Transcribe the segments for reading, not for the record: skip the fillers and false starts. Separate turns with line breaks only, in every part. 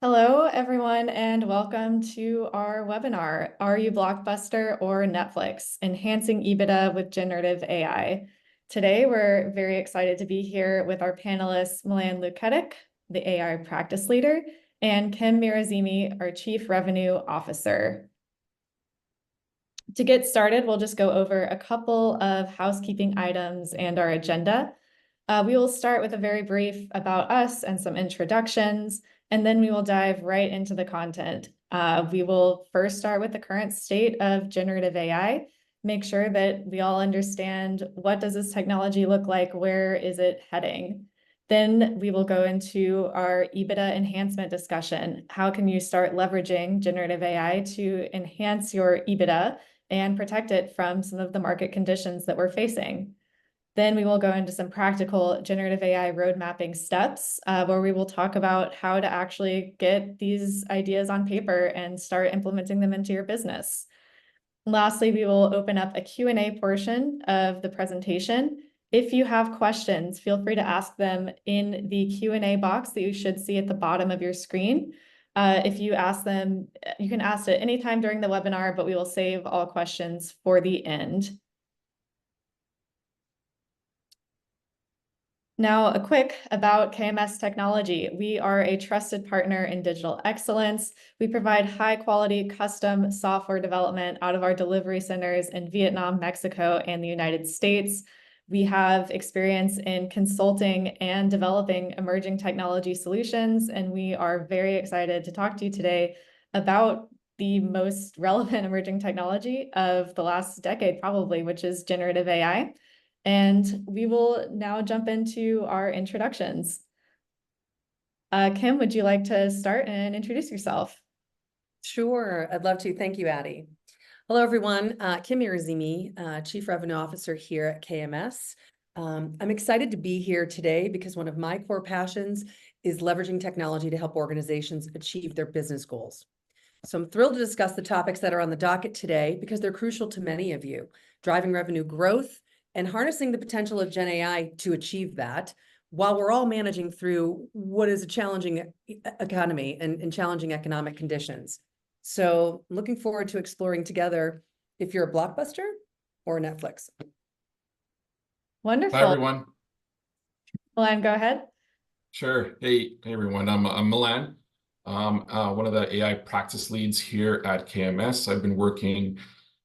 Hello, everyone, and welcome to our webinar, Are You Blockbuster or Netflix? Enhancing EBITDA with Generative AI. Today, we're very excited to be here with our panelists, Milan Luketic, the AI practice leader, and Kim Mirazimi, our Chief Revenue Officer. To get started, we'll just go over a couple of housekeeping items and our agenda. We will start with a very brief about us and some introductions, and then we will dive right into the content. We will first start with the current state of generative AI, make sure that we all understand what does this technology look like, where is it heading. Then we will go into our EBITDA enhancement discussion. How can you start leveraging generative AI to enhance your EBITDA and protect it from some of the market conditions that we're facing? Then we will go into some practical generative AI road mapping steps where we will talk about how to actually get these ideas on paper and start implementing them into your business. Lastly, we will open up a Q&A portion of the presentation. If you have questions, feel free to ask them in the Q&A box that you should see at the bottom of your screen. If you ask them, you can ask it anytime during the webinar, but we will save all questions for the end. Now, a quick about KMS Technology. We are a trusted partner in digital excellence. We provide high-quality custom software development out of our delivery centers in Vietnam, Mexico, and the United States. We have experience in consulting and developing emerging technology solutions, and we are very excited to talk to you today about the most relevant emerging technology of the last decade, probably, which is generative AI. And we will now jump into our introductions. Kim, would you like to start and introduce yourself?
Sure, I'd love to. Thank you, Addie. Hello, everyone. Kim Mirazimi, Chief Revenue Officer here at KMS. I'm excited to be here today because one of my core passions is leveraging technology to help organizations achieve their business goals. So I'm thrilled to discuss the topics that are on the docket today because they're crucial to many of you, driving revenue growth and harnessing the potential of Gen AI to achieve that, while we're all managing through what is a challenging economy and challenging economic conditions. So looking forward to exploring together if you're a Blockbuster or a Netflix.
Wonderful.
Hi, everyone.
Milan, go ahead.
Sure. Hey everyone. I'm Milan. One of the AI practice leads here at KMS. I've been working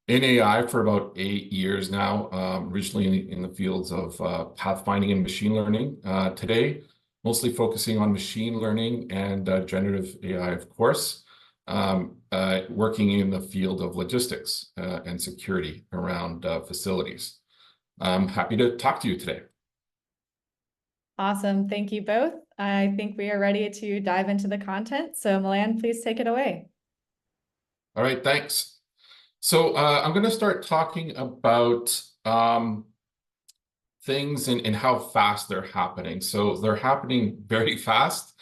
in AI for about 8 years now, originally in the fields of pathfinding and machine learning. Today, mostly focusing on machine learning and generative AI, of course, working in the field of logistics and security around facilities. I'm happy to talk to you today.
Awesome. Thank you both. I think we are ready to dive into the content. So Milan, please take it away.
All right, thanks. So I'm going to start talking about things and how fast they're happening. So they're happening very fast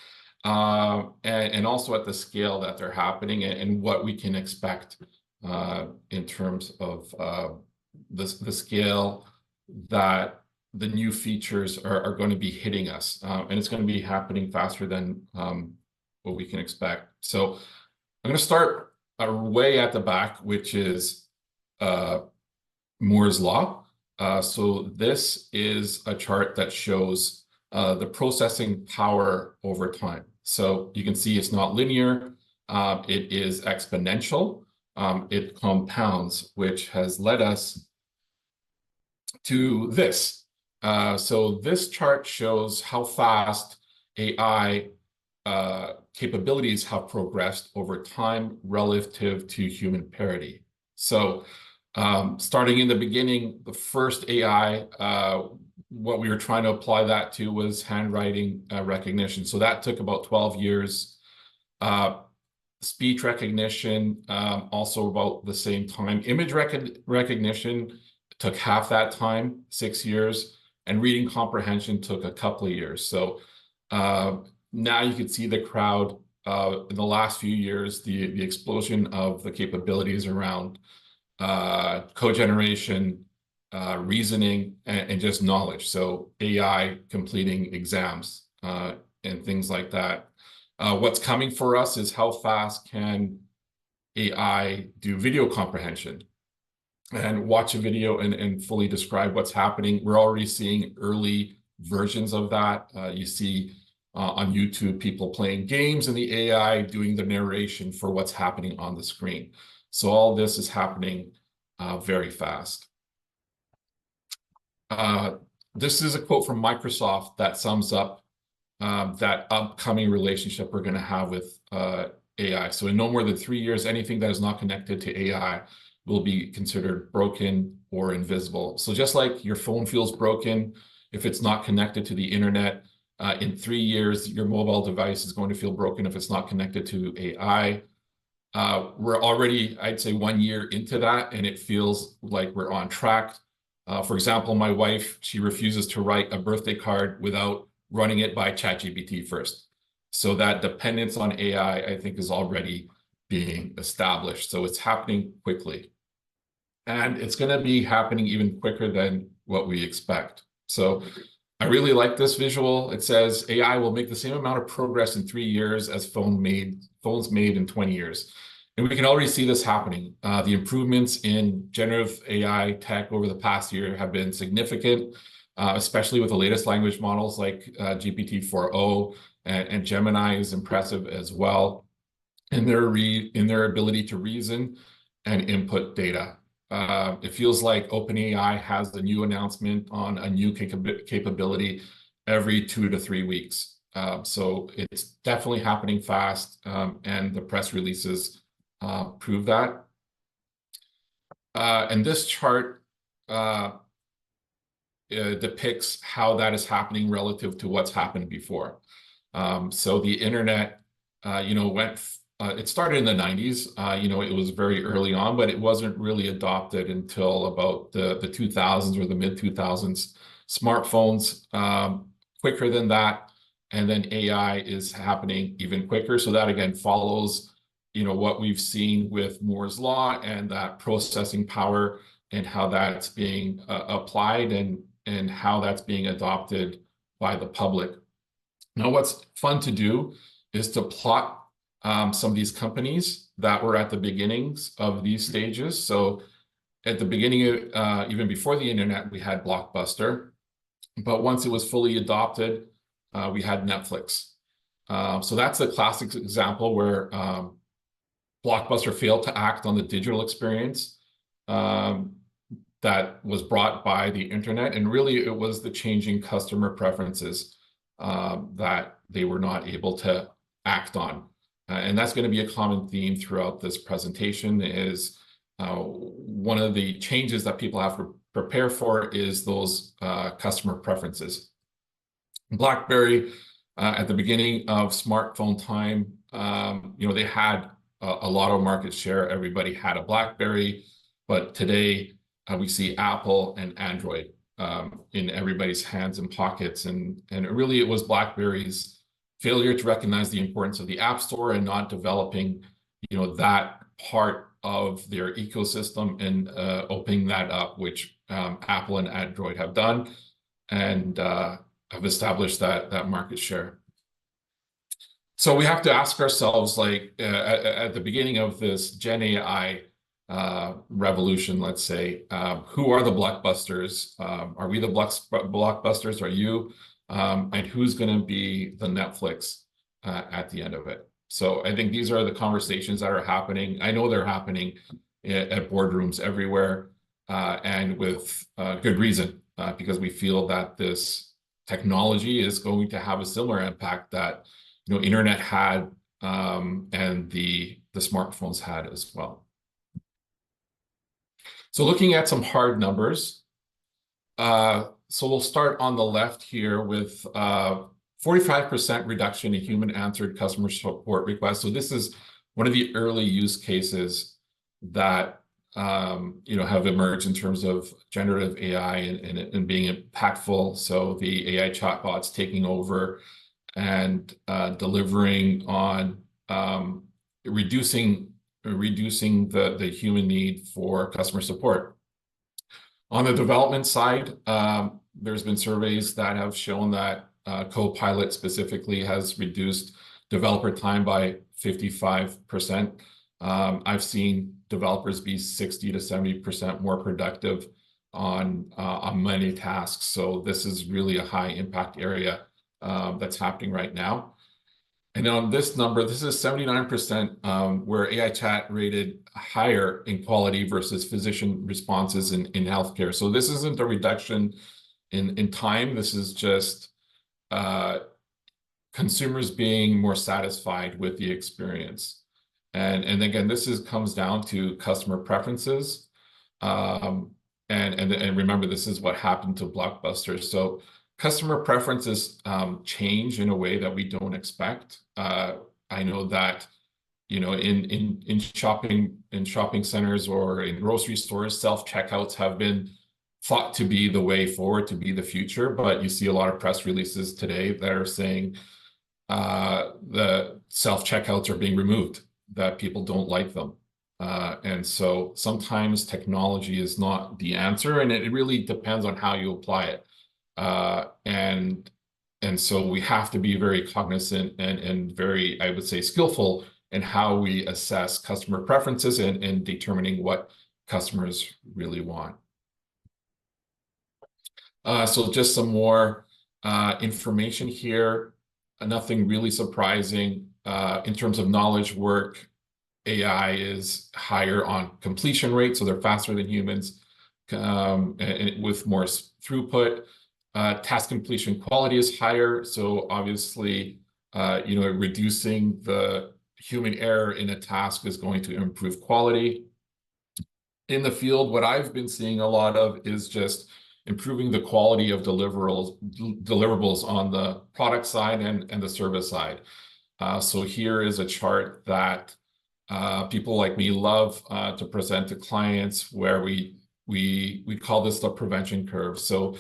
and also at the scale that they're happening and what we can expect in terms of the scale that the new features are going to be hitting us. And it's going to be happening faster than what we can expect. So I'm going to start way at the back, which is Moore's Law. So this is a chart that shows the processing power over time. So you can see it's not linear, it is exponential, it compounds, which has led us to this. So this chart shows how fast AI capabilities have progressed over time relative to human parity. So starting in the beginning, the first AI, what we were trying to apply that to was handwriting recognition. So that took about 12 years. Speech recognition, also about the same time. Image recognition took half that time, 6 years. And reading comprehension took a couple of years. So now you can see the crowd in the last few years, the explosion of the capabilities around code generation, reasoning, and just knowledge. So AI completing exams and things like that. What's coming for us is how fast can AI do video comprehension and watch a video and fully describe what's happening. We're already seeing early versions of that. You see on YouTube people playing games and the AI doing the narration for what's happening on the screen. So all this is happening very fast. This is a quote from Microsoft that sums up that upcoming relationship we're going to have with AI. So in no more than 3 years, anything that is not connected to AI will be considered broken or invisible. So just like your phone feels broken if it's not connected to the internet, in 3 years, your mobile device is going to feel broken if it's not connected to AI. We're already, I'd say, 1 year into that, and it feels like we're on track. For example, my wife, she refuses to write a birthday card without running it by ChatGPT first. So that dependence on AI, I think, is already being established. So it's happening quickly. And it's going to be happening even quicker than what we expect. So I really like this visual. It says AI will make the same amount of progress in 3 years as phones made in 20 years. And we can already see this happening. The improvements in generative AI tech over the past year have been significant, especially with the latest language models like GPT-4o, and Gemini is impressive as well in their ability to reason and input data. It feels like OpenAI has a new announcement on a new capability every 2 to 3 weeks. So it's definitely happening fast, and the press releases prove that. And this chart depicts how that is happening relative to what's happened before. So the internet, it started in the 90s. It was very early on, but it wasn't really adopted until about the 2000s or the mid-2000s. Smartphones, quicker than that. And then AI is happening even quicker. So that, again, follows what we've seen with Moore's Law and that processing power and how that's being applied and how that's being adopted by the public. Now, what's fun to do is to plot some of these companies that were at the beginnings of these stages. So at the beginning, even before the internet, we had Blockbuster. But once it was fully adopted, we had Netflix. So that's a classic example where Blockbuster failed to act on the digital experience that was brought by the internet. And really, it was the changing customer preferences that they were not able to act on. And that's going to be a common theme throughout this presentation is one of the changes that people have to prepare for is those customer preferences. BlackBerry, at the beginning of smartphone time, they had a lot of market share. Everybody had a BlackBerry, but today we see Apple and Android in everybody's hands and pockets. And really, it was BlackBerry's failure to recognize the importance of the App Store and not developing, that part of their ecosystem and opening that up, which Apple and Android have done and have established that market share. So we have to ask ourselves, at the beginning of this Gen AI revolution, let's say, who are the blockbusters? Are we the blockbusters? Are you? And who's going to be the Netflix at the end of it? So I think these are the conversations that are happening. I know they're happening at boardrooms everywhere, and with good reason, because we feel that this technology is going to have a similar impact that internet had and the smartphones had as well. So looking at some hard numbers, so we'll start on the left here with 45% reduction in human-answered customer support requests. So this is one of the early use cases that have emerged in terms of generative AI and being impactful. So the AI chatbots taking over and delivering on reducing the human need for customer support. On the development side, there's been surveys that have shown that Copilot specifically has reduced developer time by 55%. I've seen developers be 60 to 70% more productive on many tasks. So this is really a high impact area that's happening right now. And on this number, this is 79% where AI chat rated higher in quality versus physician responses in healthcare. So this isn't a reduction in time. This is just consumers being more satisfied with the experience. And again, comes down to customer preferences. And remember, this is what happened to Blockbuster. So customer preferences change in a way that we don't expect. I know that, you know, in shopping centers or in grocery stores, self-checkouts have been thought to be the way forward, to be the future. But you see a lot of press releases today that are saying the self-checkouts are being removed, that people don't like them. And so sometimes technology is not the answer, and it really depends on how you apply it. And so we have to be very cognizant and very, I would say, skillful in how we assess customer preferences and determining what customers really want. So just some more information here. Nothing really surprising in terms of knowledge work. AI is higher on completion rate, so they're faster than humans, and with more throughput. Task completion quality is higher, so obviously, you know, reducing the human error in a task is going to improve quality. In the field, what I've been seeing a lot of is just improving the quality of deliverables on the product side and the service side. So here is a chart that people like me love to present to clients, where we call this the prevention curve. So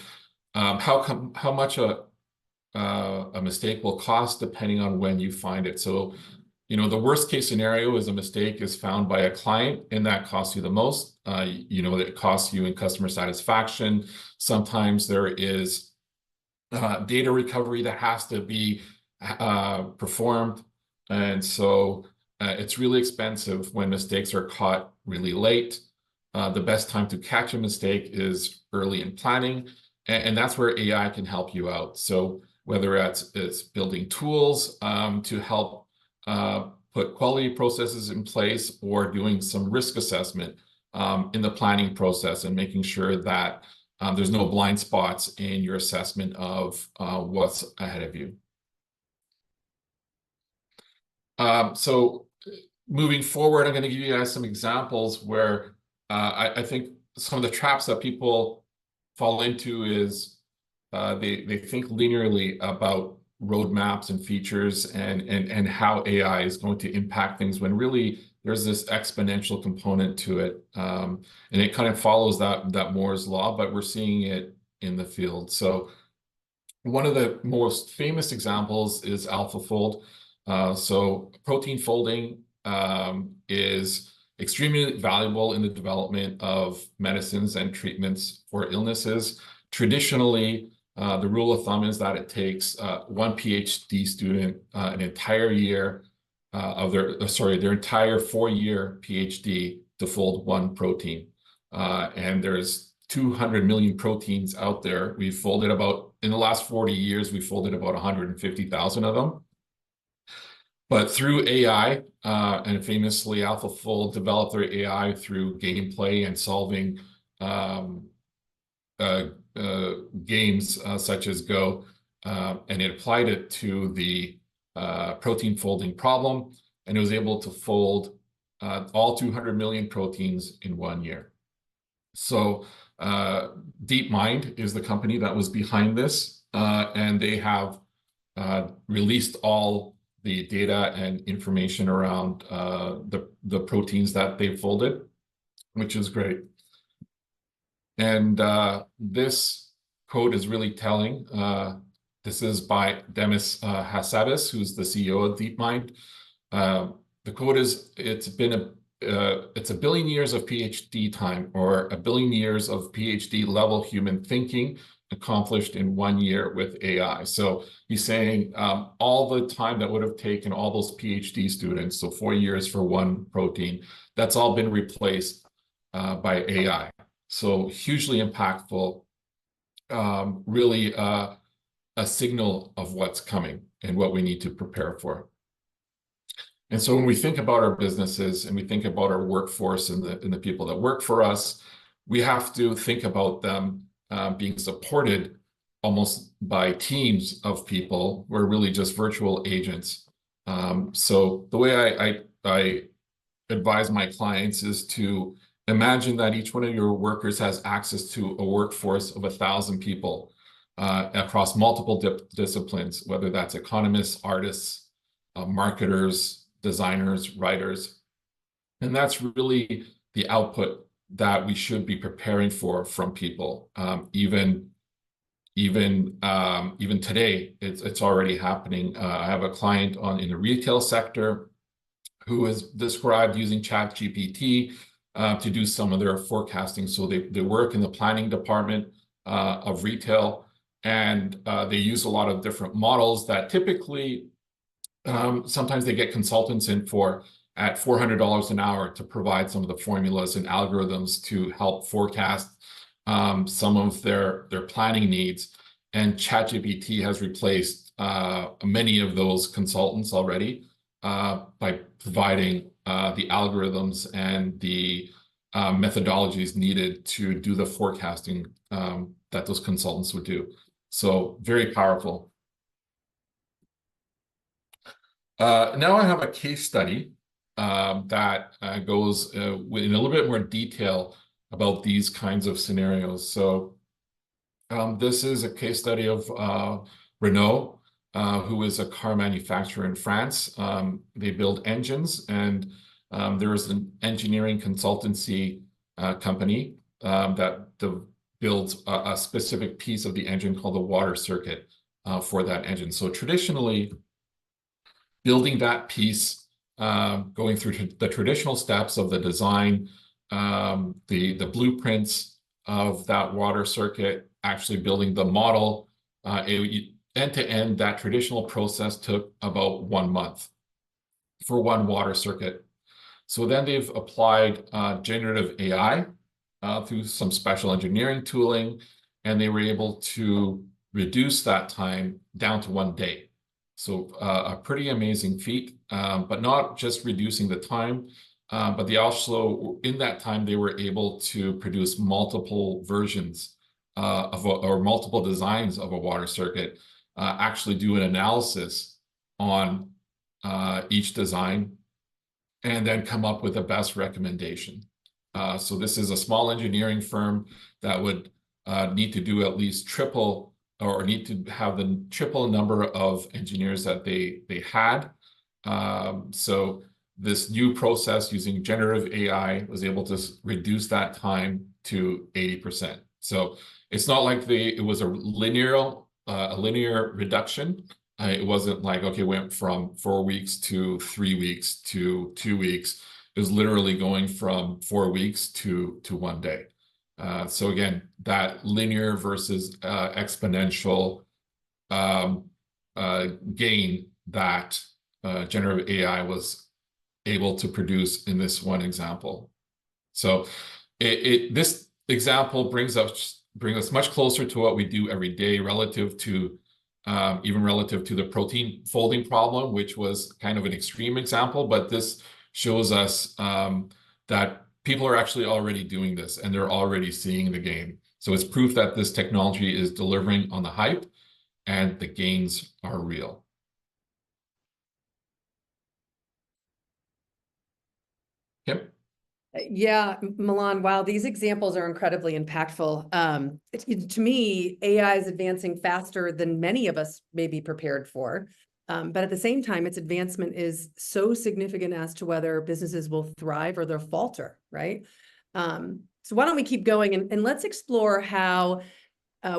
how much a mistake will cost depending on when you find it. So, you know, the worst case scenario is a mistake is found by a client, and that costs you the most. You know, it costs you in customer satisfaction. Sometimes there is data recovery that has to be performed. And so it's really expensive when mistakes are caught really late. The best time to catch a mistake is early in planning. And that's where AI can help you out. So whether it's building tools to help put quality processes in place, or doing some risk assessment in the planning process and making sure that there's no blind spots in your assessment of what's ahead of you. So moving forward, I'm going to give you guys some examples where I think some of the traps that people fall into is they think linearly about roadmaps and features and how AI is going to impact things, when really there's this exponential component to it. And it kind of follows that Moore's law, but we're seeing it in the field. So one of the most famous examples is AlphaFold. So protein folding is extremely valuable in the development of medicines and treatments for illnesses. Traditionally, the rule of thumb is that it takes one PhD student an entire year of their entire 4-year PhD to fold one protein. And there's 200 million proteins out there. We've folded in the last 40 years, we folded about 150,000 of them. But through AI, and famously AlphaFold developed their AI through gameplay and solving games such as Go, and it applied it to the protein folding problem, and it was able to fold all 200 million proteins in 1 year. So DeepMind is the company that was behind this, and they have released all the data and information around the proteins that they folded, which is great. And this quote is really telling. This is by Demis Hassabis, who's the CEO of DeepMind. The quote is, it's a billion years of PhD time, or a billion years of PhD level human thinking accomplished in 1 year with AI. So he's saying all the time that would have taken all those PhD students, so 4 years for one protein, that's all been replaced by AI. So hugely impactful, really a signal of what's coming and what we need to prepare for. And so when we think about our businesses and we think about our workforce and the people that work for us, we have to think about them being supported almost by teams of people who are really just virtual agents. So the way I advise my clients is to imagine that each one of your workers has access to a workforce of 1,000 people across multiple disciplines, whether that's economists, artists, marketers, designers, writers. And that's really the output that we should be preparing for from people. Even today, it's already happening. I have a client in the retail sector who has described using ChatGPT to do some of their forecasting. So they work in the planning department of retail, and they use a lot of different models that typically sometimes they get consultants in for at $400 an hour to provide some of the formulas and algorithms to help forecast some of their planning needs. And ChatGPT has replaced many of those consultants already by providing the algorithms and the methodologies needed to do the forecasting that those consultants would do. So very powerful. Now I have a case study that goes in a little bit more detail about these kinds of scenarios. So this is a case study of Renault, who is a car manufacturer in France. They build engines, and there is an engineering consultancy company that builds a specific piece of the engine called the water circuit for that engine. So traditionally, building that piece, going through the traditional steps of the design, the blueprints of that water circuit, actually building the model, end to end, that traditional process took about 1 month for one water circuit. So then they've applied generative AI through some special engineering tooling, and they were able to reduce that time down to 1 day. So a pretty amazing feat, but not just reducing the time, but they also, in that time, they were able to produce multiple versions or multiple designs of a water circuit, actually do an analysis on each design, and then come up with the best recommendation. So this is a small engineering firm that would need to do at least triple, or need to have the triple number of engineers that they had. So this new process using generative AI was able to reduce that time to 80%. So it's not like it was a linear reduction. It wasn't like, okay, went from 4 weeks to 3 weeks to 2 weeks. It was literally going from 4 weeks to 1 day. So again, that linear versus exponential gain that generative AI was able to produce in this one example. So this example brings us much closer to what we do every day, relative to even relative to the protein folding problem, which was kind of an extreme example, but this shows us that people are actually already doing this, and they're already seeing the gain. So it's proof that this technology is delivering on the hype, and the gains are real. Yep.
Yeah, Milan, wow, these examples are incredibly impactful. To me, AI is advancing faster than many of us may be prepared for. But at the same time, its advancement is so significant as to whether businesses will thrive or they'll falter, right? So why don't we keep going, and let's explore how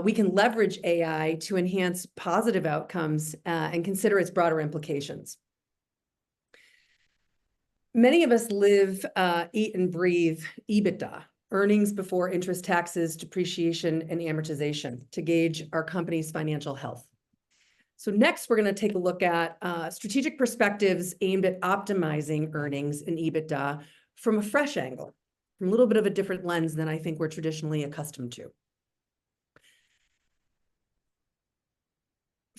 we can leverage AI to enhance positive outcomes and consider its broader implications. Many of us live, eat, and breathe EBITDA, earnings before interest, taxes, depreciation, and amortization to gauge our company's financial health. So next, we're going to take a look at strategic perspectives aimed at optimizing earnings and EBITDA from a fresh angle, from a little bit of a different lens than I think we're traditionally accustomed to.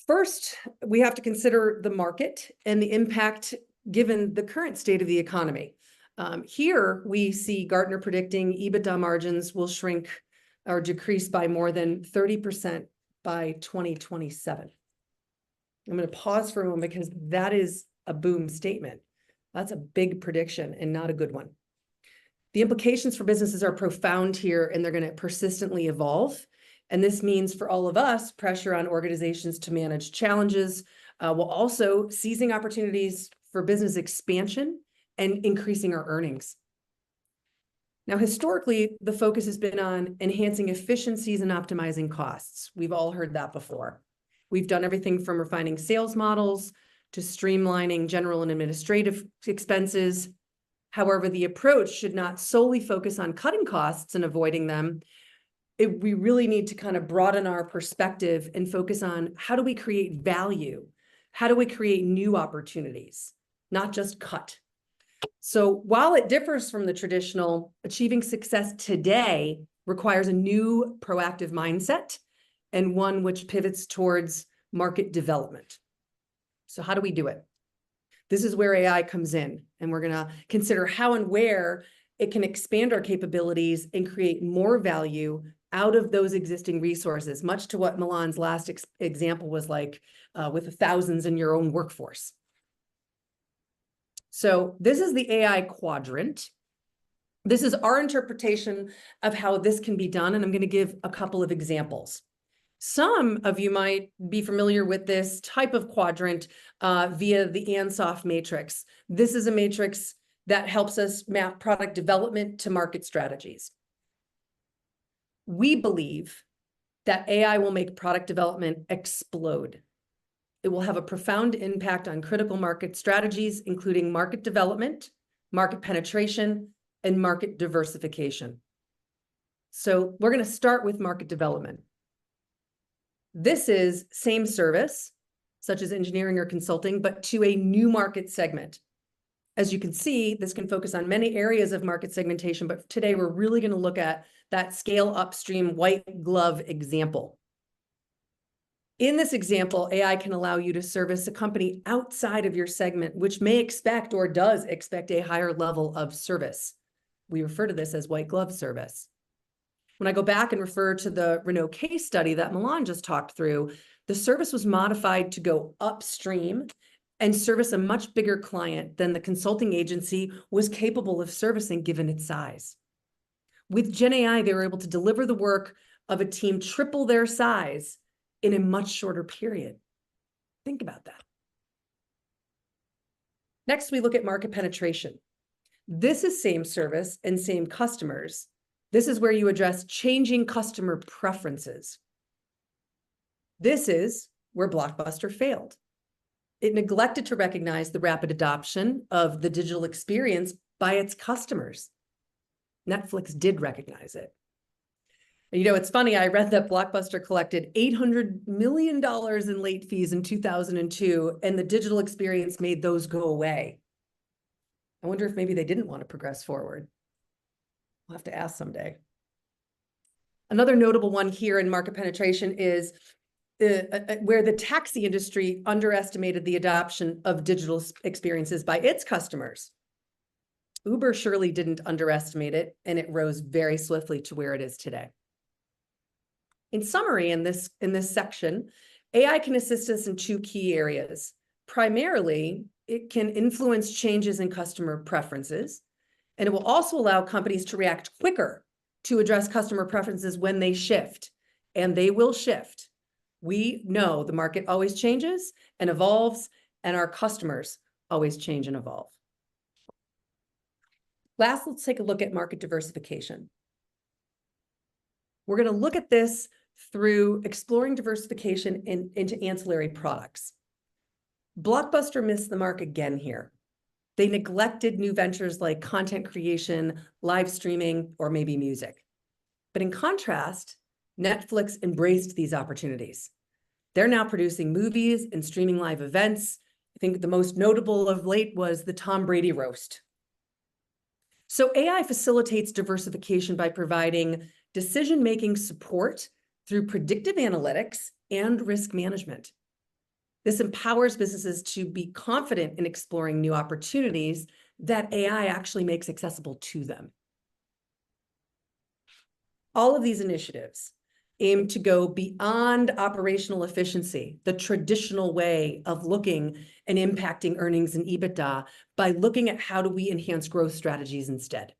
First, we have to consider the market and the impact given the current state of the economy. Here, we see Gartner predicting EBITDA margins will shrink or decrease by more than 30% by 2027. I'm going to pause for a moment because that is a boom statement. That's a big prediction and not a good one. The implications for businesses are profound here, and they're going to persistently evolve. And this means for all of us, pressure on organizations to manage challenges, while also seizing opportunities for business expansion and increasing our earnings. Now, historically, the focus has been on enhancing efficiencies and optimizing costs. We've all heard that before. We've done everything from refining sales models to streamlining general and administrative expenses. However, the approach should not solely focus on cutting costs and avoiding them. We really need to kind of broaden our perspective and focus on how do we create value? How do we create new opportunities, not just cut? So while it differs from the traditional, achieving success today requires a new proactive mindset and one which pivots towards market development. So how do we do it? This is where AI comes in, and we're going to consider how and where it can expand our capabilities and create more value out of those existing resources, much to what Milan's last example was like with the thousands in your own workforce. So this is the AI quadrant. This is our interpretation of how this can be done, and I'm going to give a couple of examples. Some of you might be familiar with this type of quadrant via the Ansoff matrix. This is a matrix that helps us map product development to market strategies. We believe that AI will make product development explode. It will have a profound impact on critical market strategies, including market development, market penetration, and market diversification. So we're going to start with market development. This is same service, such as engineering or consulting, but to a new market segment. As you can see, this can focus on many areas of market segmentation, but today we're really going to look at that scale upstream white glove example. In this example, AI can allow you to service a company outside of your segment, which may expect or does expect a higher level of service. We refer to this as white glove service. When I go back and refer to the Renault case study that Milan just talked through, the service was modified to go upstream and service a much bigger client than the consulting agency was capable of servicing given its size. With Gen AI, they were able to deliver the work of a team triple their size in a much shorter period. Think about that. Next, we look at market penetration. This is same service and same customers. This is where you address changing customer preferences. This is where Blockbuster failed. It neglected to recognize the rapid adoption of the digital experience by its customers. Netflix did recognize it. You know, it's funny, I read that Blockbuster collected $800 million in late fees in 2002, and the digital experience made those go away. I wonder if maybe they didn't want to progress forward. We'll have to ask someday. Another notable one here in market penetration is where the taxi industry underestimated the adoption of digital experiences by its customers. Uber surely didn't underestimate it, and it rose very swiftly to where it is today. In summary, in this section, AI can assist us in two key areas. Primarily, it can influence changes in customer preferences, and it will also allow companies to react quicker to address customer preferences when they shift, and they will shift. We know the market always changes and evolves, and our customers always change and evolve. Last, let's take a look at market diversification. We're going to look at this through exploring diversification into ancillary products. Blockbuster missed the mark again here. They neglected new ventures like content creation, live streaming, or maybe music. But in contrast, Netflix embraced these opportunities. They're now producing movies and streaming live events. I think the most notable of late was the Tom Brady roast. So AI facilitates diversification by providing decision-making support through predictive analytics and risk management. This empowers businesses to be confident in exploring new opportunities that AI actually makes accessible to them. All of these initiatives aim to go beyond operational efficiency, the traditional way of looking and impacting earnings and EBITDA, by looking at how do we enhance growth strategies instead.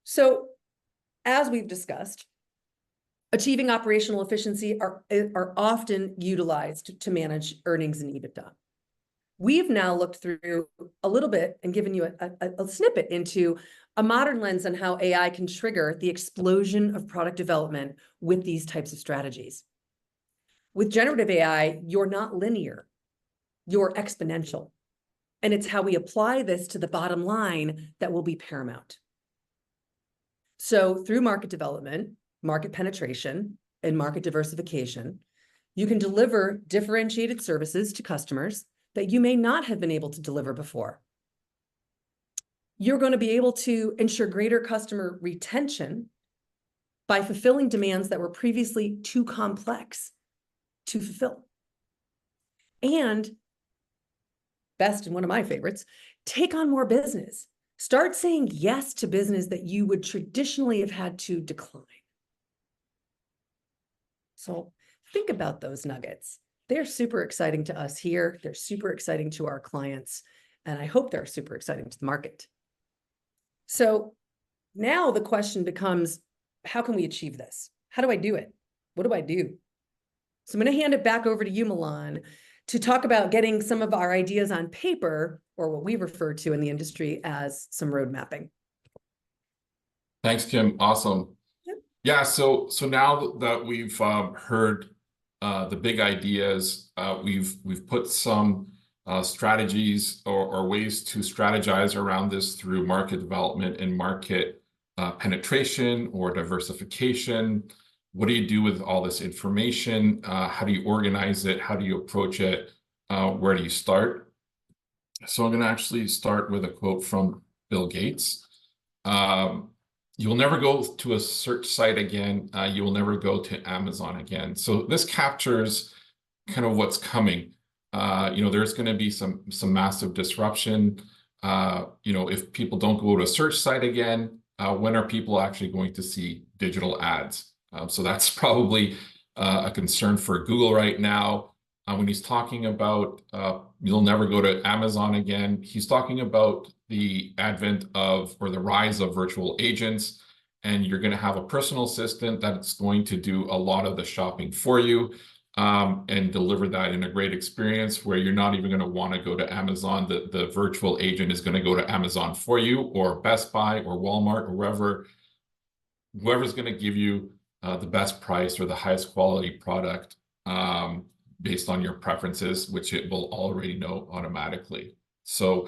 So, as we've discussed, achieving operational efficiency are often utilized to manage earnings and EBITDA. We've now looked through a little bit and given you a snippet into a modern lens on how AI can trigger the explosion of product development with these types of strategies. With generative AI, you're not linear, you're exponential. And it's how we apply this to the bottom line that will be paramount. So through market development, market penetration, and market diversification, you can deliver differentiated services to customers that you may not have been able to deliver before. You're going to be able to ensure greater customer retention by fulfilling demands that were previously too complex to fulfill. And best, and one of my favorites, take on more business. Start saying yes to business that you would traditionally have had to decline. So think about those nuggets. They're super exciting to us here. They're super exciting to our clients. And I hope they're super exciting to the market. So now the question becomes, how can we achieve this? How do I do it? What do I do? So I'm going to hand it back over to you, Milan, to talk about getting some of our ideas on paper, or what we refer to in the industry as some road mapping.
Thanks, Kim. Awesome.
Yep.
Yeah, so now that we've heard the big ideas, we've put some strategies or ways to strategize around this through market development and market penetration or diversification. What do you do with all this information? How do you organize it? How do you approach it? Where do you start? So I'm going to actually start with a quote from Bill Gates. You will never go to a search site again. You will never go to Amazon again. So this captures kind of what's coming. There's going to be some massive disruption. If people don't go to a search site again, when are people actually going to see digital ads? So that's probably a concern for Google right now. When he's talking about you'll never go to Amazon again, he's talking about the advent of, or the rise of, virtual agents. And you're going to have a personal assistant that's going to do a lot of the shopping for you and deliver that in a great experience where you're not even going to want to go to Amazon. The virtual agent is going to go to Amazon for you, or Best Buy or Walmart, or whoever's going to give you the best price or the highest quality product based on your preferences, which it will already know automatically. So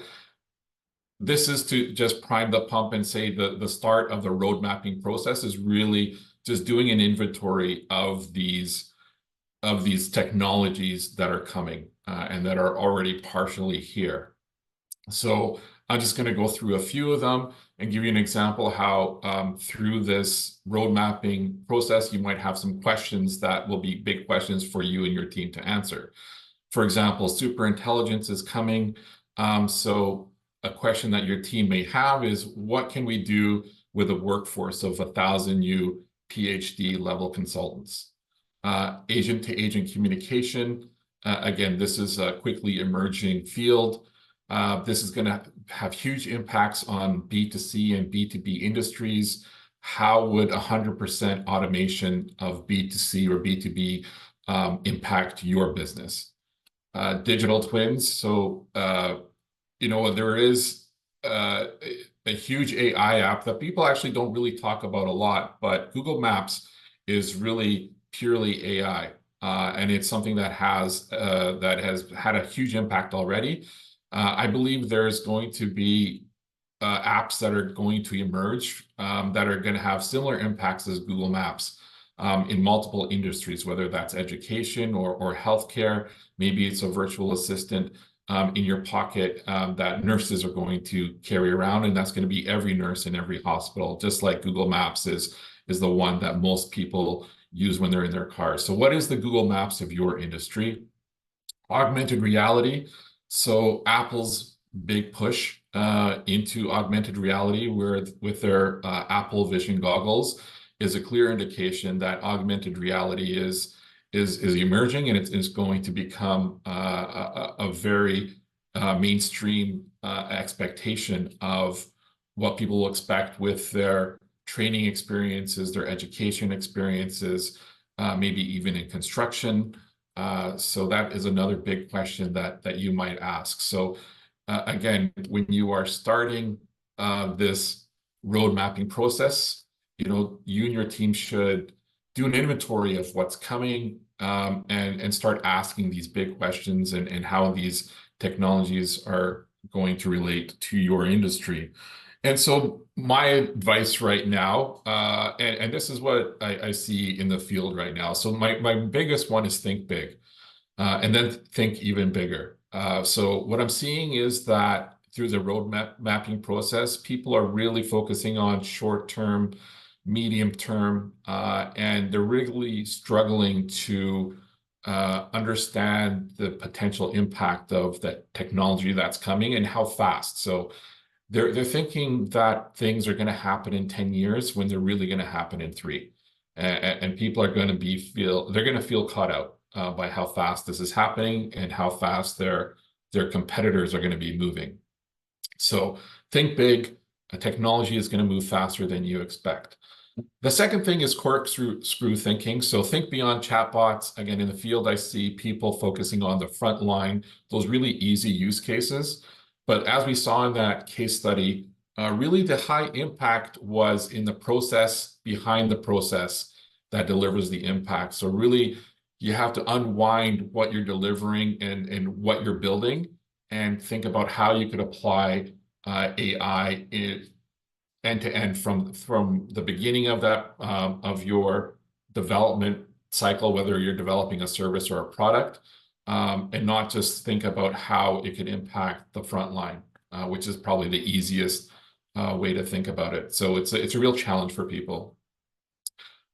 this is to just prime the pump and say the start of the road mapping process is really just doing an inventory of these technologies that are coming and that are already partially here. So I'm just going to go through a few of them and give you an example how through this road mapping process, you might have some questions that will be big questions for you and your team to answer. For example, superintelligence is coming. So a question that your team may have is, what can we do with a workforce of 1,000 new PhD level consultants? Agent-to-agent communication. Again, this is a quickly emerging field. This is going to have huge impacts on B2C and B2B industries. How would 100% automation of B2C or B2B impact your business? Digital twins. So, there is a huge AI app that people actually don't really talk about a lot, but Google Maps is really purely AI. and it's something that has had a huge impact already. I believe there's going to be apps that are going to emerge that are going to have similar impacts as Google Maps in multiple industries, whether that's education or healthcare. Maybe it's a virtual assistant in your pocket that nurses are going to carry around, and that's going to be every nurse in every hospital, just like Google Maps is the one that most people use when they're in their cars. So what is the Google Maps of your industry? Augmented reality. So Apple's big push into augmented reality with their Apple Vision goggles is a clear indication that augmented reality is emerging, and it's going to become a very mainstream expectation of what people will expect with their training experiences, their education experiences, maybe even in construction. So that is another big question that you might ask. So again, when you are starting this road mapping process, you and your team should do an inventory of what's coming and start asking these big questions and how these technologies are going to relate to your industry. And so my advice right now, and this is what I see in the field right now. So my biggest one is think big, and then think even bigger. So what I'm seeing is that through the road mapping process, people are really focusing on short-term, medium-term, and they're really struggling to understand the potential impact of the technology that's coming and how fast. So they're thinking that things are going to happen in 10 years when they're really going to happen in 3. And people are going to feel caught out by how fast this is happening and how fast their competitors are going to be moving. So think big. Technology is going to move faster than you expect. The second thing is corkscrew thinking. So think beyond chatbots. Again, in the field, I see people focusing on the front line, those really easy use cases. But as we saw in that case study, really the high impact was in the process behind the process that delivers the impact. So really, you have to unwind what you're delivering and what you're building and think about how you could apply AI end to end from the beginning of that of your development cycle, whether you're developing a service or a product, and not just think about how it could impact the front line, which is probably the easiest way to think about it. So it's a real challenge for people.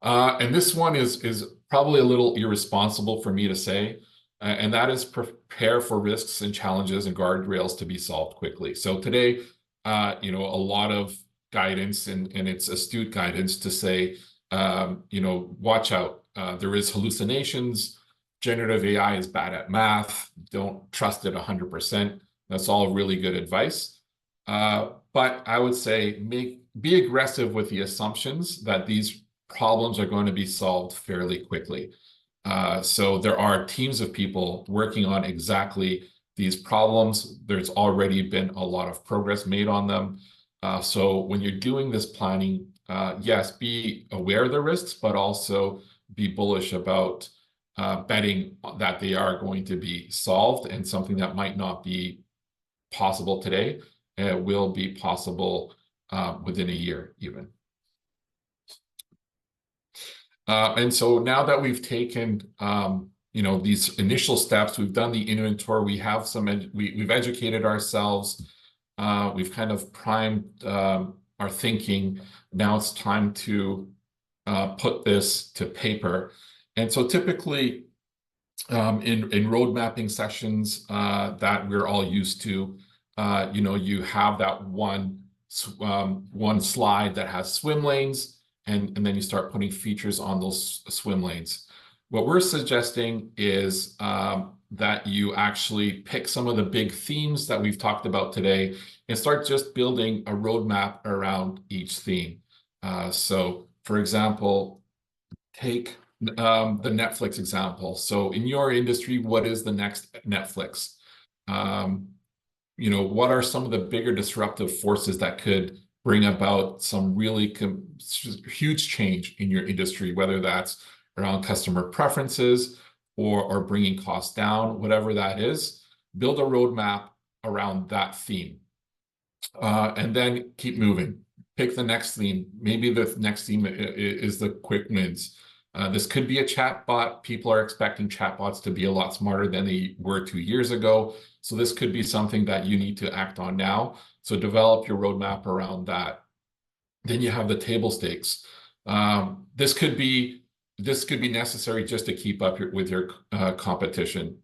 And this one is probably a little irresponsible for me to say, and that is prepare for risks and challenges and guardrails to be solved quickly. So today, a lot of guidance and it's astute guidance to say, watch out. There is hallucinations. Generative AI is bad at math. Don't trust it 100%. That's all really good advice. But I would say be aggressive with the assumptions that these problems are going to be solved fairly quickly. So there are teams of people working on exactly these problems. There's already been a lot of progress made on them. So when you're doing this planning, yes, be aware of the risks, but also be bullish about betting that they are going to be solved, and something that might not be possible today will be possible within a year even. And so now that we've taken these initial steps, we've done the inventory, we have we've educated ourselves, we've kind of primed our thinking. Now it's time to put this to paper. And so typically in road mapping sessions that we're all used to, you have that one slide that has swim lanes, and then you start putting features on those swim lanes. What we're suggesting is that you actually pick some of the big themes that we've talked about today and start just building a roadmap around each theme. So for example, take the Netflix example. So in your industry, what is the next Netflix? What are some of the bigger disruptive forces that could bring about some really huge change in your industry, whether that's around customer preferences, or bringing costs down, whatever that is, build a roadmap around that theme. And then keep moving. Pick the next theme. Maybe the next theme is the quick wins. This could be a chatbot. People are expecting chatbots to be a lot smarter than they were 2 years ago. So this could be something that you need to act on now. So develop your roadmap around that. Then you have the table stakes. This could be necessary just to keep up with your competition.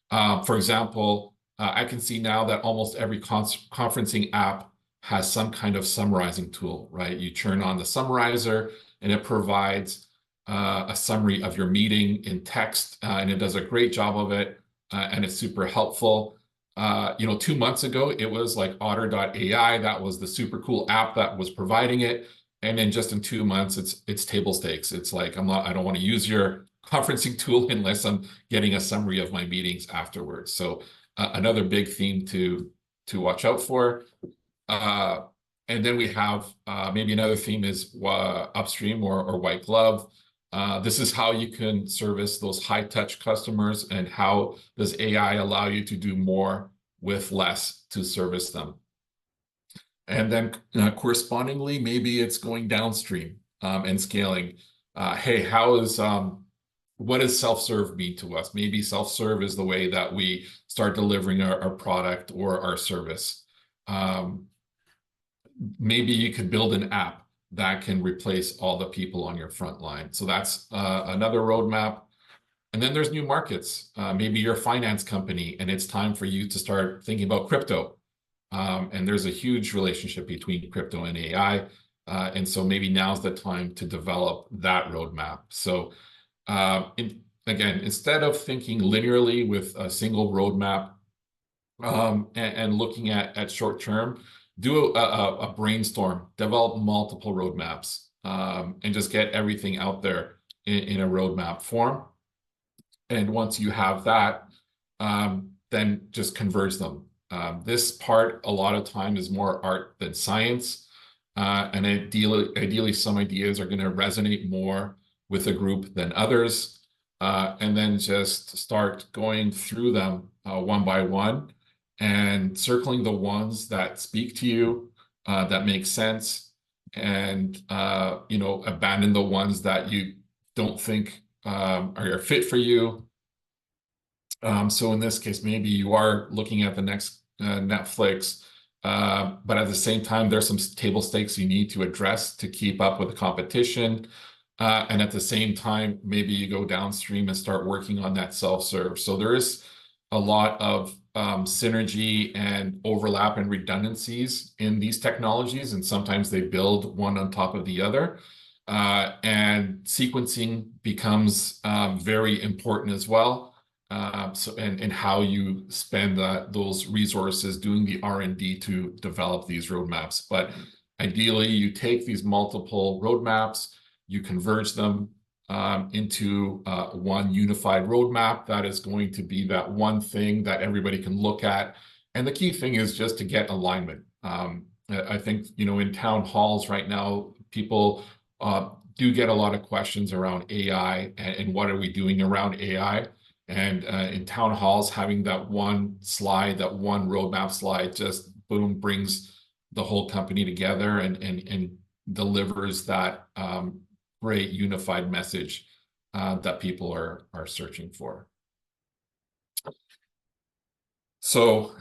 For example, I can see now that almost every conferencing app has some kind of summarizing tool, right? You turn on the summarizer and it provides a summary of your meeting in text, and it does a great job of it, and it's super helpful. 2 months ago, it was like Otter.ai. That was the super cool app that was providing it. And then just in 2 months, it's table stakes. It's like, I don't want to use your conferencing tool unless I'm getting a summary of my meetings afterwards. So another big theme to watch out for. And then we have maybe another theme is upstream or white glove. This is how you can service those high-touch customers, and how does AI allow you to do more with less to service them. And then correspondingly, maybe it's going downstream and scaling. Hey, what does self-serve mean to us? Maybe self-serve is the way that we start delivering our product or our service. Maybe you could build an app that can replace all the people on your front line. So that's another roadmap. And then there's new markets. Maybe you're a finance company and it's time for you to start thinking about crypto. And there's a huge relationship between crypto and AI. And so maybe now's the time to develop that roadmap. So again, instead of thinking linearly with a single roadmap and looking at short term, do a brainstorm, develop multiple roadmaps, and just get everything out there in a roadmap form. And once you have that, then just converge them. This part, a lot of time, is more art than science. And ideally, some ideas are going to resonate more with a group than others. And then just start going through them one by one, and circling the ones that speak to you, that make sense, and abandon the ones that you don't think are fit for you. So in this case, maybe you are looking at the next Netflix, but at the same time, there's some table stakes you need to address to keep up with the competition. And at the same time, maybe you go downstream and start working on that self-serve. So there is a lot of synergy and overlap and redundancies in these technologies, and sometimes they build one on top of the other. And sequencing becomes very important as well. And how you spend those resources doing the R&D to develop these roadmaps. But ideally, you take these multiple roadmaps, you converge them into one unified roadmap that is going to be that one thing that everybody can look at. And the key thing is just to get alignment. I think, in town halls right now, people do get a lot of questions around AI and what are we doing around AI. And in town halls, having that one slide, that one roadmap slide, just boom, brings the whole company together and delivers that great unified message that people are searching for. So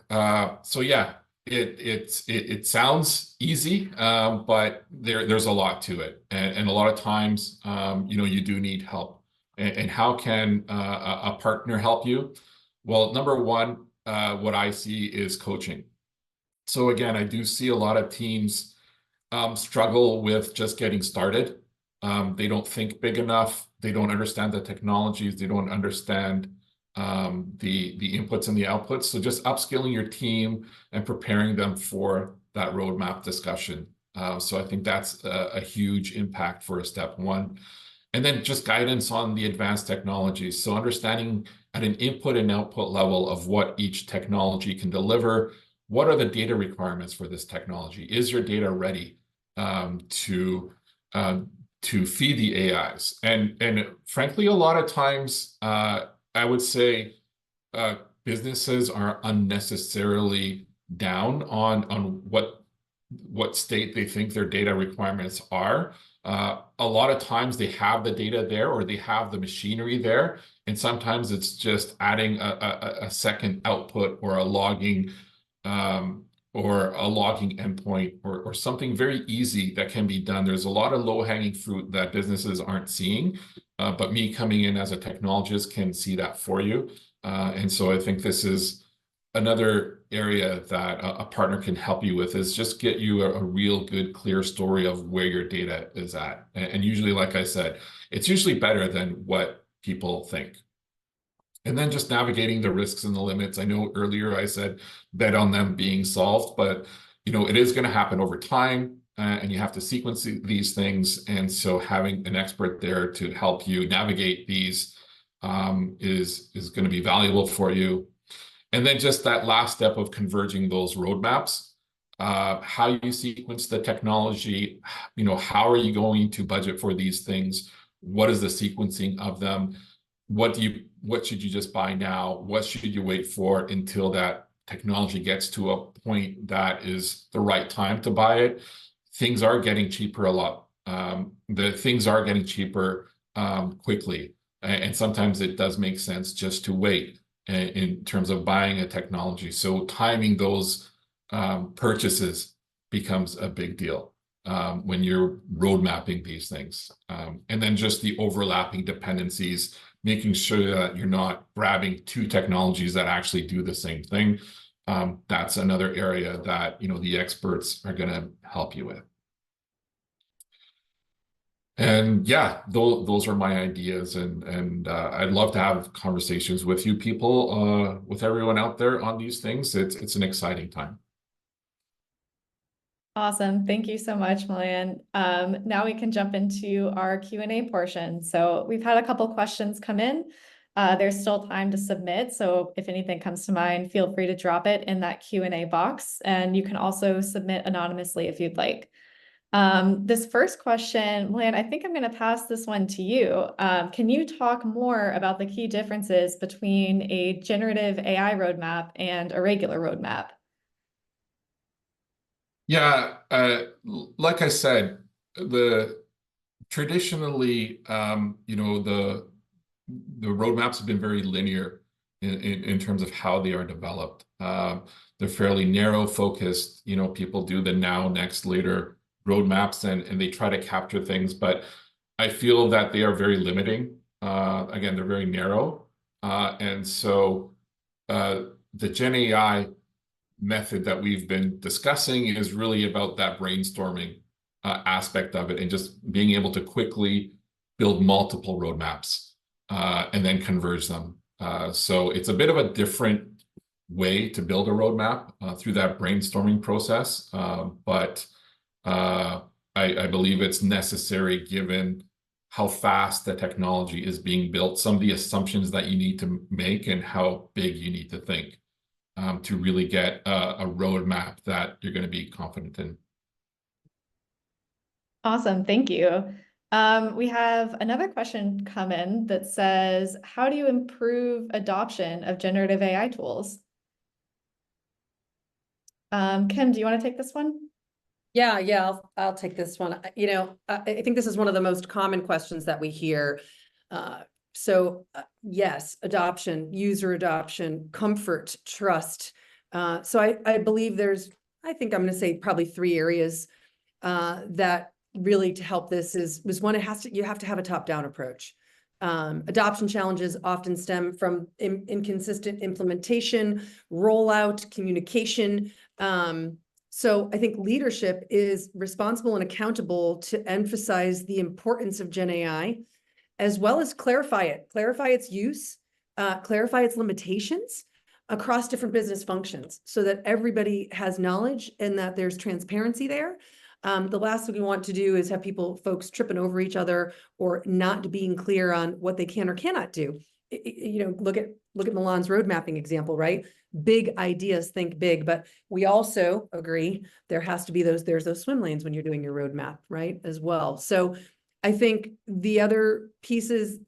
yeah, it sounds easy, but there's a lot to it, and a lot of times, you do need help. And how can a partner help you? Well, number one, what I see is coaching. So again, I do see a lot of teams struggle with just getting started. They don't think big enough. They don't understand the technologies. They don't understand the inputs and the outputs. So just upskilling your team and preparing them for that roadmap discussion. So I think that's a huge impact for a step one. And then just guidance on the advanced technologies. So understanding at an input and output level of what each technology can deliver. What are the data requirements for this technology? Is your data ready to feed the AIs? And frankly, a lot of times, I would say businesses are unnecessarily down on what state they think their data requirements are. A lot of times they have the data there, or they have the machinery there, and sometimes it's just adding a second output or a logging endpoint or something very easy that can be done. There's a lot of low-hanging fruit that businesses aren't seeing, but me coming in as a technologist can see that for you. And so I think this is another area that a partner can help you with, is just get you a real good, clear story of where your data is at. And usually, like I said, it's usually better than what people think. And then just navigating the risks and the limits. I know earlier I said bet on them being solved, but it is going to happen over time, and you have to sequence these things. And so having an expert there to help you navigate these is going to be valuable for you. And then just that last step of converging those roadmaps, how you sequence the technology, how are you going to budget for these things? What is the sequencing of them? What should you just buy now? What should you wait for until that technology gets to a point that is the right time to buy it? Things are getting cheaper a lot. The things are getting cheaper quickly. And sometimes it does make sense just to wait in terms of buying a technology. So timing those purchases becomes a big deal when you're road mapping these things. And then just the overlapping dependencies, making sure that you're not grabbing two technologies that actually do the same thing. That's another area that the experts are going to help you with. And yeah, those are my ideas, and I'd love to have conversations with you people, with everyone out there on these things. It's an exciting time.
Awesome. Thank you so much, Milan. Now we can jump into our Q&A portion. So we've had a couple questions come in. There's still time to submit. So if anything comes to mind, feel free to drop it in that Q&A box. And you can also submit anonymously if you'd like. This first question, Milan, I think I'm going to pass this one to you. Can you talk more about the key differences between a generative AI roadmap and a regular roadmap?
Yeah, like I said, traditionally, the roadmaps have been very linear in terms of how they are developed. They're fairly narrow focused. People do the now, next, later roadmaps, and they try to capture things, but I feel that they are very limiting. Again, they're very narrow. And so the Gen AI method that we've been discussing is really about that brainstorming aspect of it, and just being able to quickly build multiple roadmaps and then converge them. So it's a bit of a different way to build a roadmap through that brainstorming process, but I believe it's necessary given how fast the technology is being built, some of the assumptions that you need to make, and how big you need to think to really get a roadmap that you're going to be confident in.
Awesome. Thank you. We have another question come in that says, how do you improve adoption of generative AI tools? Kim, do you want to take this one?
Yeah, I'll take this one. I think this is one of the most common questions that we hear. Yes, adoption, user adoption, comfort, trust. So I believe I think I'm going to say probably 3 areas that really to help this was one, you have to have a top-down approach. Adoption challenges often stem from inconsistent implementation, rollout, communication. So I think leadership is responsible and accountable to emphasize the importance of Gen AI, as well as clarify its use, clarify its limitations across different business functions, so that everybody has knowledge and that there's transparency there. The last thing we want to do is have folks tripping over each other or not being clear on what they can or cannot do. Look at Milan's road mapping example, right? Big ideas, think big, but we also agree there has to be there's those swim lanes when you're doing your roadmap, right? As well. So I think the other piece is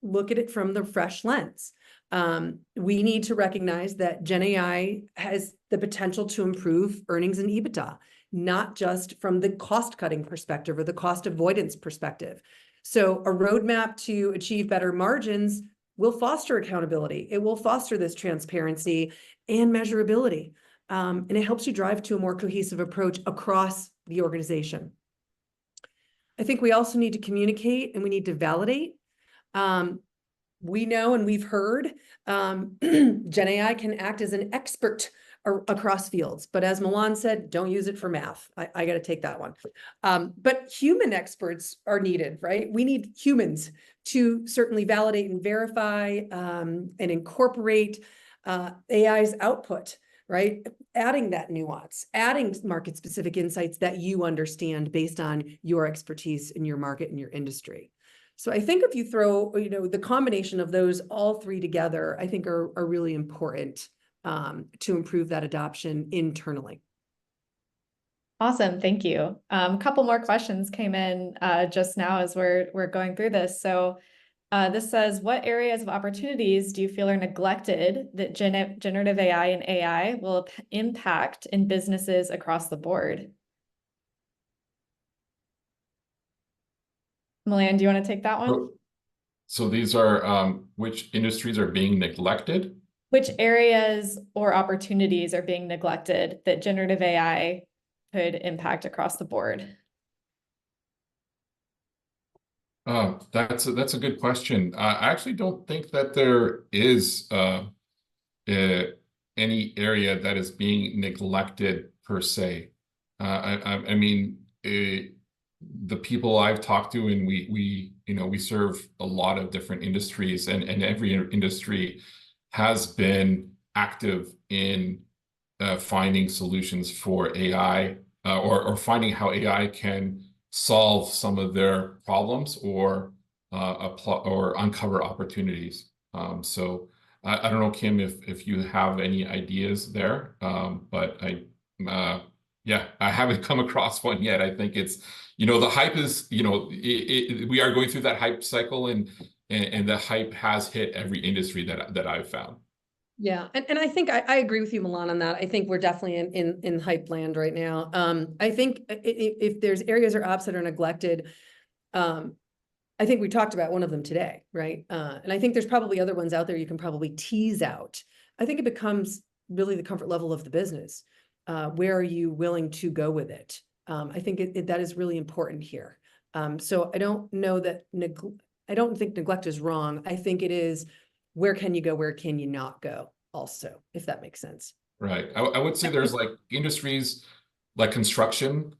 look at it from the fresh lens. We need to recognize that Gen AI has the potential to improve earnings and EBITDA, not just from the cost-cutting perspective or the cost avoidance perspective. So a roadmap to achieve better margins will foster accountability. It will foster this transparency and measurability. And it helps you drive to a more cohesive approach across the organization. I think we also need to communicate and we need to validate. We know and we've heard Gen AI can act as an expert across fields, but as Milan said, don't use it for math. I got to take that one. But human experts are needed, right? We need humans to certainly validate and verify and incorporate AI's output, right? Adding that nuance, adding market-specific insights that you understand based on your expertise in your market and your industry. So I think if you throw, the combination of those all three together, I think are really important to improve that adoption internally.
Awesome, thank you. A couple more questions came in just now as we're going through this. So this says, what areas of opportunities do you feel are neglected that generative AI and AI will impact in businesses across the board? Milan, do you want to take that one?
So these are which industries are being neglected?
Which areas or opportunities are being neglected that generative AI could impact across the board?
That's a good question. I actually don't think that there is any area that is being neglected per se. I mean, the people I've talked to, and we serve a lot of different industries, and every industry has been active in finding solutions for AI or finding how AI can solve some of their problems or uncover opportunities. So I don't know, Kim, if you have any ideas there, but yeah, I haven't come across one yet. I think it's, the hype is, we are going through that hype cycle, and the hype has hit every industry that I've found.
Yeah, and I think I agree with you, Milan, on that. I think we're definitely in hype land right now. I think if there's areas or ops that are neglected, I think we talked about one of them today, right? And I think there's probably other ones out there you can probably tease out. I think it becomes really the comfort level of the business. Where are you willing to go with it? I think that is really important here. So I don't know that I don't think neglect is wrong. I think it is, where can you go? Where can you not go? Also, if that makes sense.
Right. I would say there's like industries like construction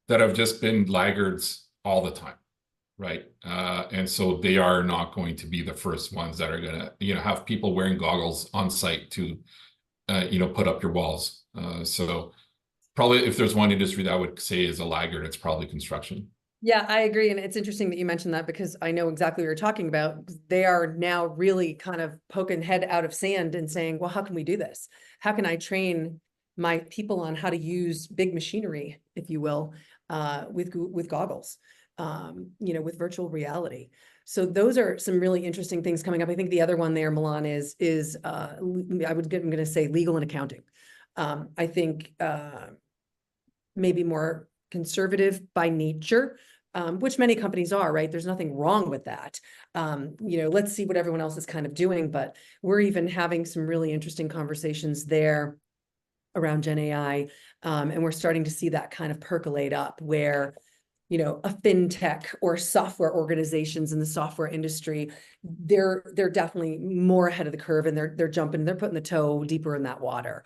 that have just been laggards all the time, right? And so they are not going to be the first ones that are going to, have people wearing goggles on site to, put up your walls. So probably if there's one industry that I would say is a laggard, it's probably construction.
Yeah, I agree. And it's interesting that you mentioned that, because I know exactly what you're talking about. They are now really kind of poking head out of sand and saying, well, how can we do this? How can I train my people on how to use big machinery, if you will, with goggles, with virtual reality. So those are some really interesting things coming up. I think the other one there, Milan, is I'm going to say legal and accounting. I think maybe more conservative by nature, which many companies are, right? There's nothing wrong with that. Let's see what everyone else is kind of doing, but we're even having some really interesting conversations there around Gen AI. And we're starting to see that kind of percolate up where, a fintech or software organizations in the software industry, they're definitely more ahead of the curve, and they're putting the toe deeper in that water.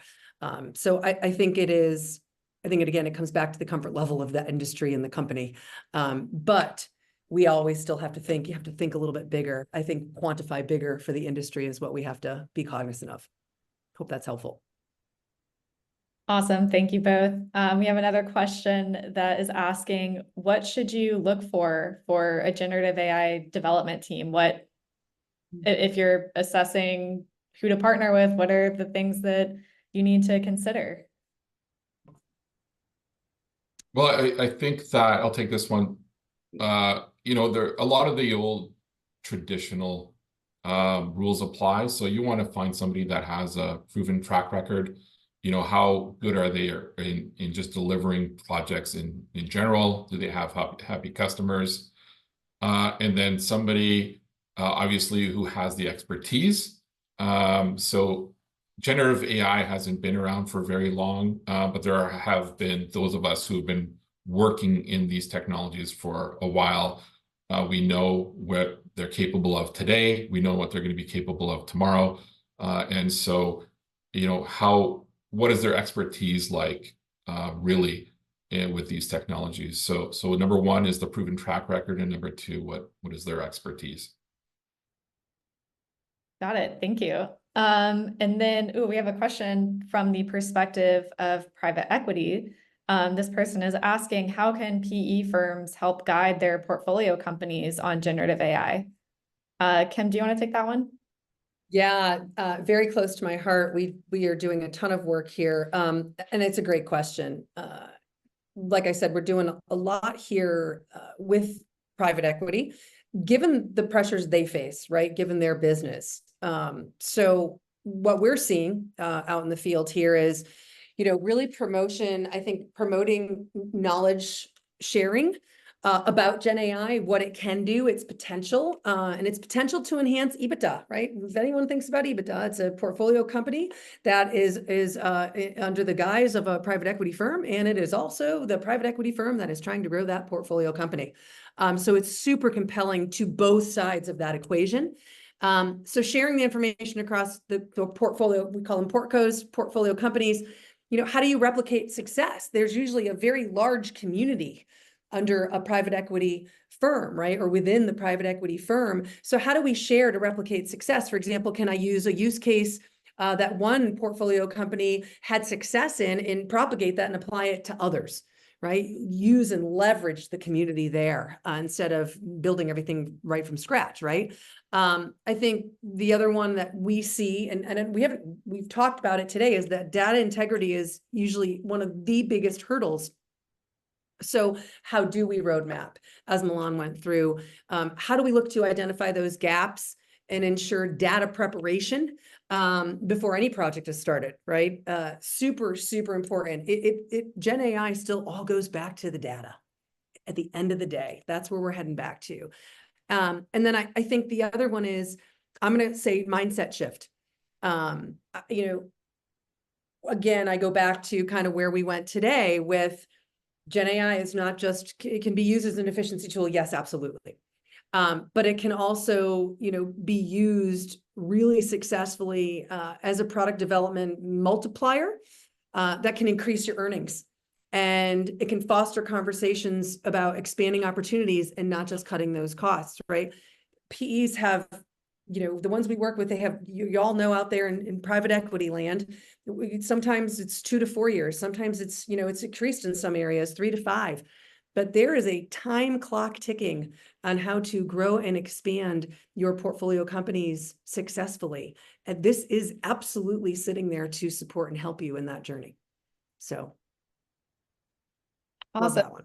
So I think it comes back to the comfort level of the industry and the company. But we always still have to think, you have to think a little bit bigger. I think quantify bigger for the industry is what we have to be cognizant of. Hope that's helpful.
Awesome. Thank you both. We have another question that is asking, what should you look for a generative AI development team? If you're assessing who to partner with, what are the things that you need to consider?
Well, I think that I'll take this one. There a lot of the old traditional rules apply. So you want to find somebody that has a proven track record. How good are they in just delivering projects in general? Do they have happy customers? And then somebody, obviously, who has the expertise. So generative AI hasn't been around for very long, but there have been those of us who have been working in these technologies for a while. We know what they're capable of today. We know what they're going to be capable of tomorrow. And so, what is their expertise like, really, with these technologies? So number one is the proven track record, and number two, what is their expertise?
Got it. Thank you. And then, we have a question from the perspective of private equity. This person is asking, how can PE firms help guide their portfolio companies on generative AI? Kim, do you want to take that one?
Yeah, very close to my heart. We are doing a ton of work here, and it's a great question. Like I said, we're doing a lot here with private equity, given the pressures they face, right? Given their business. So what we're seeing out in the field here is, really promoting knowledge sharing about Gen AI, what it can do, its potential, and its potential to enhance EBITDA, right? If anyone thinks about EBITDA, it's a portfolio company that is under the guise of a private equity firm, and it is also the private equity firm that is trying to grow that portfolio company. So it's super compelling to both sides of that equation. So sharing the information across the portfolio, we call them portcos, portfolio companies. How do you replicate success? There's usually a very large community under a private equity firm, right? Or within the private equity firm. So how do we share to replicate success? For example, can I use a use case that one portfolio company had success in and propagate that and apply it to others, right? Use and leverage the community there instead of building everything right from scratch, right? I think the other one that we see, and we've talked about it today, is that data integrity is usually one of the biggest hurdles. So how do we roadmap, as Milan went through? How do we look to identify those gaps and ensure data preparation before any project is started, right? Super, super important. Gen AI still all goes back to the data at the end of the day. That's where we're heading back to. And then I think the other one is, I'm going to say mindset shift. Again, I go back to kind of where we went today with Gen AI is not just, it can be used as an efficiency tool. Yes, absolutely. But it can also, be used really successfully as a product development multiplier that can increase your earnings. And it can foster conversations about expanding opportunities and not just cutting those costs, right? PEs have, the ones we work with, they have, you all know out there in private equity land, sometimes it's 2 to 4 years. Sometimes it's, it's increased in some areas, 3 to 5. But there is a time clock ticking on how to grow and expand your portfolio companies successfully. And this is absolutely sitting there to support and help you in that journey. So love
Awesome.
that one.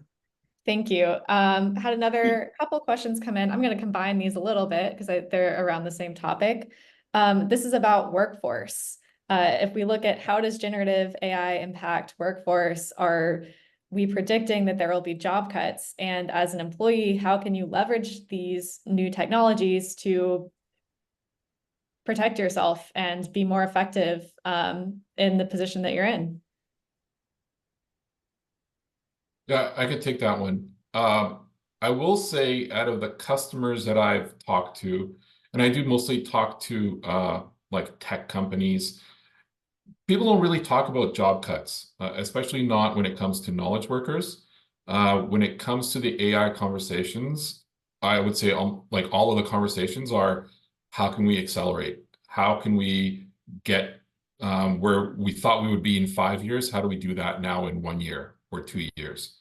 Thank you. Had another couple questions come in. I'm going to combine these a little bit because they're around the same topic. This is about workforce. If we look at how does generative AI impact workforce, are we predicting that there will be job cuts? And as an employee, how can you leverage these new technologies to protect yourself and be more effective in the position that you're in?
Yeah, I could take that one. I will say, out of the customers that I've talked to, and I do mostly talk to like tech companies, people don't really talk about job cuts, especially not when it comes to knowledge workers. When it comes to the AI conversations, I would say like all of the conversations are, how can we accelerate? How can we get where we thought we would be in 5 years? How do we do that now in 1 year or 2 years?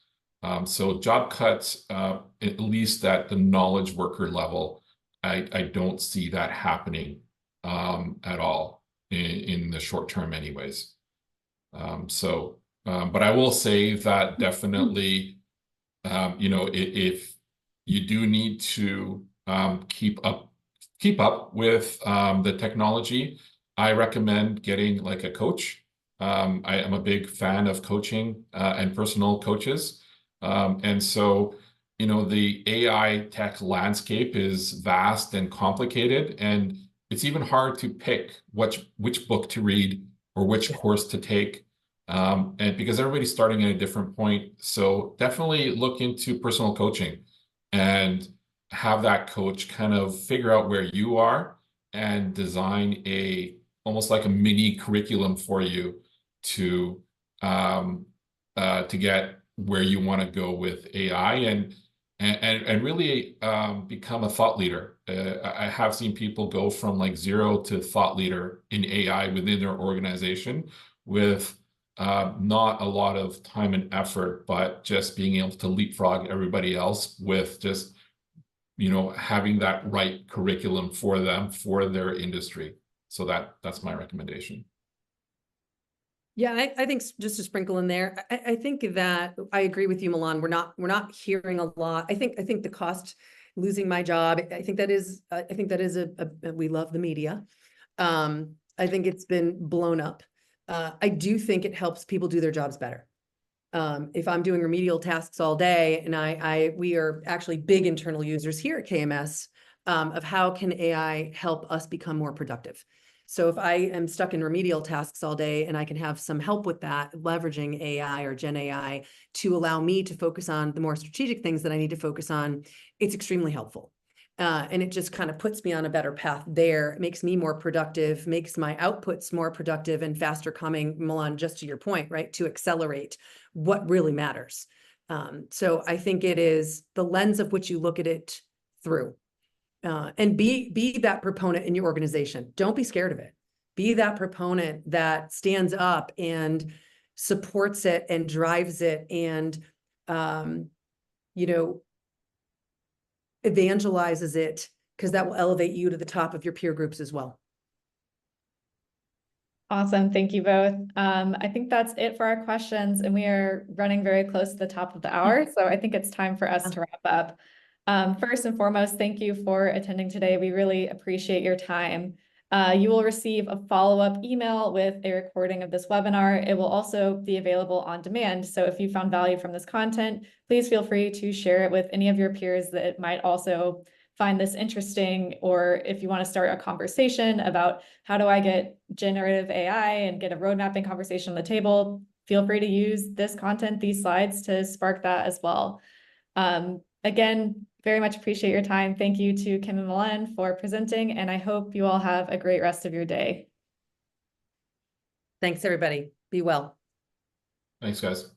So job cuts, at least at the knowledge worker level, I don't see that happening at all in the short term anyways. But I will say that definitely, if you do need to keep keep up with the technology, I recommend getting like a coach. I am a big fan of coaching and personal coaches. And so, you know, the AI tech landscape is vast and complicated, and it's even hard to pick which book to read or which course to take. And because everybody's starting at a different point. So definitely look into personal coaching and have that coach kind of figure out where you are and design almost like a mini curriculum for you to get where you want to go with AI and really become a thought leader. I have seen people go from like zero to thought leader in AI within their organization with not a lot of time and effort, but just being able to leapfrog everybody else with just, you know, having that right curriculum for them, for their industry. So that's my recommendation.
Yeah, I think just to sprinkle in there, I think that I agree with you, Milan. We're not hearing a lot. I think the cost, losing my job, I think that is we love the media. I think it's been blown up. I do think it helps people do their jobs better. If I'm doing remedial tasks all day, and we are actually big internal users here at KMS of how can AI help us become more productive. So if I am stuck in remedial tasks all day and I can have some help with that, leveraging AI or Gen AI to allow me to focus on the more strategic things that I need to focus on, it's extremely helpful. And it just kind of puts me on a better path there. It makes me more productive, makes my outputs more productive and faster coming, Milan, just to your point, right? To accelerate what really matters. So I think it is the lens of which you look at it through. And be that proponent in your organization. Don't be scared of it. Be that proponent that stands up and supports it and drives it and, you know, evangelizes it, because that will elevate you to the top of your peer groups as well.
Awesome. Thank you both. I think that's it for our questions, and we are running very close to the top of the hour. So I think it's time for us to wrap up. First and foremost, thank you for attending today. We really appreciate your time. You will receive a follow-up email with a recording of this webinar. It will also be available on demand. So if you found value from this content, please feel free to share it with any of your peers that might also find this interesting, or if you want to start a conversation about how do I get generative AI and get a road mapping conversation on the table, feel free to use this content, these slides, to spark that as well. Again, very much appreciate your time. Thank you to Kim and Milan for presenting, and I hope you all have a great rest of your day.
Thanks, everybody. Be well.
Thanks, guys.